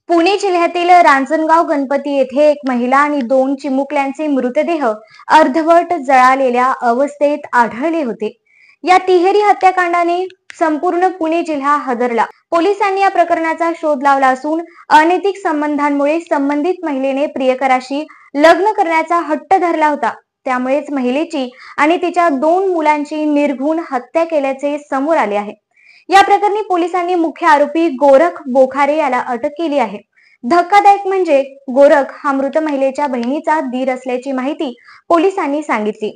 पुणे जिल्ह्यातील रांजणगाव गणपती येथे एक महिला आणि दोन चिमुकल्यांचे मृतदेह अर्धवट जळालेल्या अवस्थेत आढळले होते। या तिहेरी हत्याकांडाने संपूर्ण पुणे जिल्हा हादरला। पोलिसांनी या प्रकरणाचा शोध लावला असून अनैतिक संबंधांमुळे संबंधित महिलेने प्रियकराशी लग्न करण्याचा हट्ट धरला होता। त्यामुळेच महिलेची आणि तिच्या दोन मुलांची निर्घृण हत्या केल्याचे समोर आले आहे। या प्रकरणी पोलिसांनी मुख्य आरोपी गोरख बोखारे याला अटक केली आहे। धक्कादायक म्हणजे गोरख हा मृत महिलेच्या बहिणीचा दीर असल्याची माहिती पोलिसांनी सांगितली।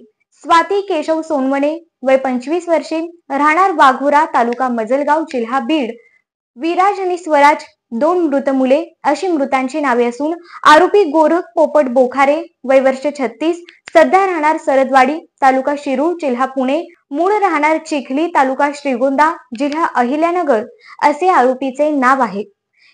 स्वाती केशव सोनवणे, वय 25 वर्षे, राहणार वाघोरा, तालुका मजलगाव, जिल्हा बीड। विराज आणि स्वराज, दोन मृत मुले अशी मृतांची नावे असून आरोपी गोरख पोपट बोखारे, वय वर्ष 36, सध्या राहणार सरदवाडी, तालुका शिरूर, जिल्हा पुणे, मूळ राहणार चिखली, तालुका श्रीगोंदा, जिल्हा अहिल्यानगर असे आरोपीचे नाव आहे।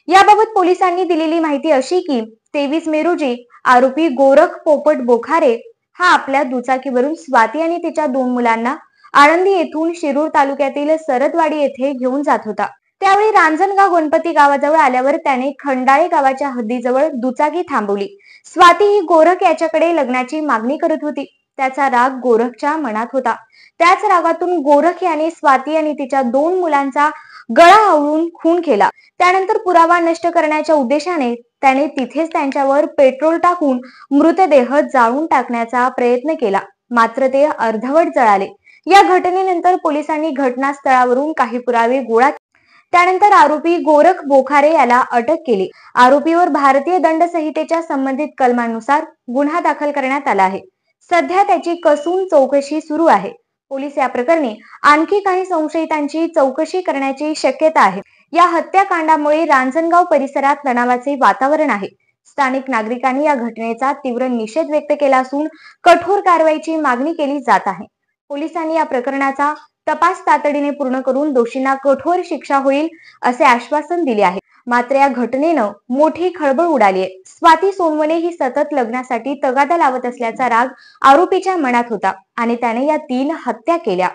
याबाबत पोलिसांनी दिलेली माहिती अशी की 23 मे रोजी आरोपी गोरख पोपट बोखारे हा आपल्या दुचाकीवरून स्वाती आणि तिच्या दोन मुलांना आळंदी येथून शिरूर तालुक्यातील सरदवाडी येथे घेऊन जात होता। त्यावेळी रांजणगाव गणपती गावाजवळ आल्यावर त्याने खंडाळे गावाच्या हद्दीजवळ दुचाकी थांबवली। स्वाती ही गोरख याच्याकडे लग्नाची मागणी करत होती। त्याचा राग गोरखच्या मनात होता। त्याच रागातून गोरख याने स्वाती आणि तिच्या दोन मुलांचा गळा आवळून खून केला। त्यानंतर पुरावा नष्ट करण्याच्या उद्देशाने त्याने तिथेच त्यांच्यावर पेट्रोल टाकून मृतदेह जाळून टाकण्याचा प्रयत्न केला, मात्र ते अर्धवट जळाले। या घटनेनंतर पोलिसांनी घटनास्थळावरून काही पुरावे गोळा केले। त्यानंतर आरोपी गोरख बोखारे याला अटक केली। आरोपीवर भारतीय दंड संहितेच्या संबंधित कलमांनुसार गुन्हा दाखल करण्यात आला आहे। सध्या त्याची कसून चौकशी सुरू आहे। पोलीस या प्रकरणी आणखी काही संशयितांची चौकशी करण्याची शक्यता आहे। या हत्याकांडामुळे रांजणगाव परिसरात तणावाचे वातावरण आहे। स्थानिक नागरिकांनी या घटनेचा तीव्र निषेध व्यक्त केला असून कठोर कारवाईची मागणी केली जात आहे। पोलिसांनी या प्रकरणाचा तपास तातडीने पूर्ण करून दोषींना कठोर शिक्षा होईल असे आश्वासन दिले आहे। मात्र या घटनेनं मोठी खळबळ उडाली आहे। स्वाती सोनवणे ही सतत लग्नासाठी तगादा लावत असल्याचा राग आरोपीच्या मनात होता आणि त्याने या 3 हत्या केल्या।